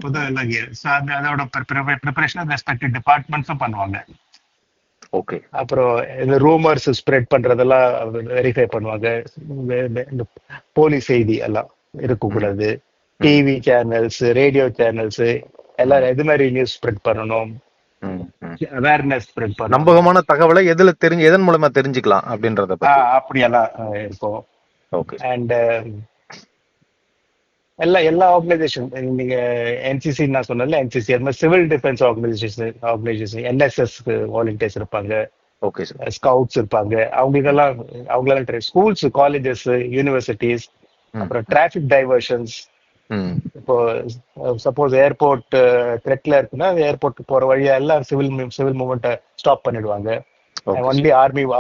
அப்போதான் எல்லாம் அதோட ப்ரிப்பரேஷன் ரெஸ்பெக்டிவ் டிபார்ட்மெண்ட்ஸும் பண்ணுவாங்க. ஓகே. அப்புறம் இந்த ரூமர்ஸ் ஸ்ப்ரெட் பண்றதெல்லாம் வெரிஃபை பண்ணுவாங்க. இந்த போலி செய்தி எல்லாம் இருக்கக்கூடாது. டிவி சேனல்ஸ், ரேடியோ சேனல்ஸ் எல்லாம் எது மாதிரி நியூஸ் ஸ்ப்ரெட் பண்ணணும், அவேர்னஸ் ஸ்ப்ரெட் பண்ணணும், நம்பகமான தகவலை எதன் மூலமா தெரிஞ்சுக்கலாம் அப்படின்றத பத்தி அப்படியெல்லாம் இருக்கும். ஓகே. அண்ட் எல்லா ஆர்கனைசேஷன், நீங்க என்சிசி நான் சொன்னல, என்சிசி அது மாதிரி சிவில் டிஃபென்ஸ் ஆர்கனைசேஷன் என்எஸ்எஸ்க்கு வாலண்டியர்ஸ் இருப்பாங்க. Okay sir. ஸ்கவுட்ஸ் இருப்பாங்க. அவங்களெல்லாம் ஸ்கூல்ஸ், காலேஜஸ், யூனிவர்சிட்டிஸ், அப்புறம் டிராபிக் டைவர்ஷன்ஸ். இப்போ சப்போஸ் ஏர்போர்ட் த்ரெட்ல இருக்குன்னா ஏர்போர்ட் போற வழியா எல்லாம் சிவில் மூவ்மெண்ட்டை ஸ்டாப் பண்ணிடுவாங்க. ஒன்லி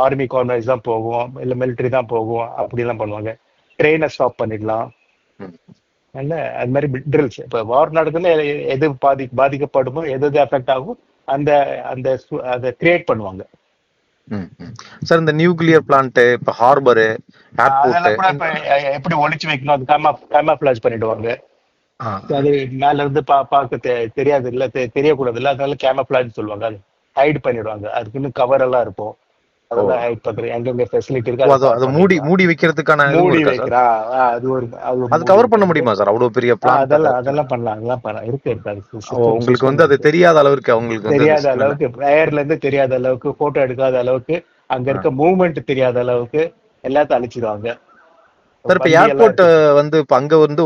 ஆர்மி கார்னர்ஸ் தான் போகும், இல்ல மிலிட்டரி தான் போகும், அப்படிலாம் பண்ணுவாங்க. ட்ரெயினை ஸ்டாப் பண்ணிடலாம். அது மாதிரி ட்ரில்ஸ். இப்போ வார் நடக்குதுன்னா எது பாதிக்கப்படுமோ, எது எஃபெக்ட் ஆகும், அதை கிரியேட் பண்ணுவாங்க. சார் இந்த நியூக்ளியர் பிளான்ட், இப்ப ஹார்பர், ஏர்போர்ட் எப்படி ஒளிச்சு வைக்கணும், அது கேமப்ளாஜ் பண்ணிடுவாங்க. அது மேல இருந்து பார்க்க தெரியாது இல்ல, தெரியக்கூடாது இல்ல, அதனால கேமப்ளாஜ் சொல்லுவாங்க. அது ஹைட் பண்ணிடுவாங்க. அதுக்குன்னு கவர் எல்லாம் இருக்கும். அதெல்லாம் ஹைட் பண்றது எங்க ஃபெசிலிட்டி இருக்கு, அது மூடி வைக்கிறதுக்கான மூடி வைக்கிறா. அது கவர் பண்ண முடியுமா சார்? அவ்வளவு பெரிய பிளான்ட். அதெல்லாம் பண்ணலாம் இருக்கு. உங்களுக்கு வந்து அது தெரியாத அளவுக்கு, அவங்களுக்கு தெரியாத அளவுக்கு, ஏர்ல இருந்து தெரியாத அளவுக்கு, போட்டோ எடுக்காத அளவுக்கு, அங்க இருக்க மூவ்மெண்ட் தெரியாத அளவுக்கு எல்லாத்தையும் அழிச்சிடுவாங்க. சார் இப்ப ஏர்போர்ட் வந்து இப்ப அங்க வந்து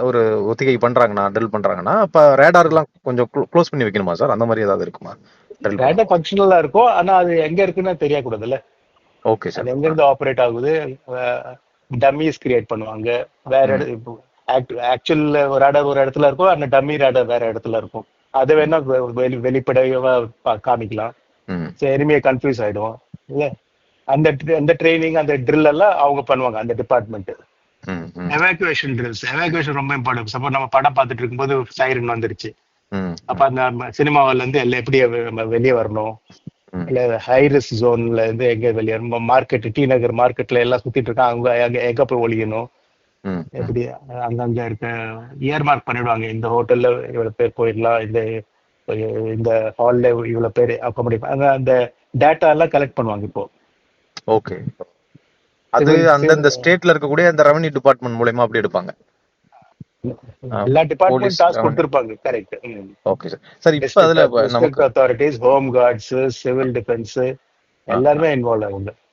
ஒரு ஒத்திகை பண்றாங்கன்னா, ட்ரில் பண்றாங்கன்னா, அப்ப ரேடார் எல்லாம் கொஞ்சம் க்ளோஸ் பண்ணி வைக்கணுமா சார்? அந்த மாதிரி ஏதாவது இருக்குமா? ரேடார் ஃபங்க்ஷனலா இருக்கும், ஆனா அது எங்க இருக்குன்னு தெரியக்கூடாதுல்ல. Okay sir. எங்க இருந்து ஆபரேட் ஆகுது, டம்மிஸ் கிரியேட் பண்ணுவாங்க. வேற ஆக்சுவல் ரேடார் ஒரு இடத்துல இருக்கும், அந்த டம்மி ரேடார் வேற இடத்துல இருக்கும். அதை வேணா வெளிப்படையா காமிக்கலாம். எனிமையை கன்ஃபியூஸ் ஆயிடும் இல்ல. அந்த ட்ரைனிங், அந்த ட்ரில் எல்லாம் அவங்க பண்ணுவாங்க, அந்த டிபார்ட்மெண்ட். எவாக்குவேஷன் ட்ரில்ஸ், எவாக்குவேஷன் ரொம்ப இம்பார்ட்டன்ட். சப்போஸ் நம்ம படம் பார்த்துட்டு இருக்கும்போது சைரன் வந்துருச்சு, அப்ப அந்த சினிமாவில இருந்து எல்லாம் எப்படி வெளியே வரணும், இல்ல ஹைரிஸ் ஜோன்ல இருந்து எங்க வெளியே, மார்க்கெட், டி நகர் மார்க்கெட்ல எல்லாம் சுத்திட்டு இருக்காங்க, அவங்க எங்க போய் ஒழிக்கணும், எப்படி அங்கங்க இருக்க இயர் மார்க் பண்ணிடுவாங்க. இந்த ஹோட்டல்ல இவ்வளவு பேர் போயிடலாம், இந்த ஹால்ல இவ்வளவு பேர் அக்காமடேட், அந்த டேட்டா எல்லாம் கலெக்ட் பண்ணுவாங்க இப்போ. ஓகே. அது அந்த ஸ்டேட்ல இருக்கக்கூடிய அந்த ரெவென்யூ டிபார்ட்மெண்ட் மூலமா அப்படி எடுப்பாங்க. எல்லா டிபார்ட்மெண்ட் டாஸ்க் கொடுத்திருப்பாங்க. கரெக்ட். Okay sir. சார் இப்ப அதுல நமக்கு authorities, home cards, civil defence எல்லாருமே இன்வால்வ் ஆகுங்க.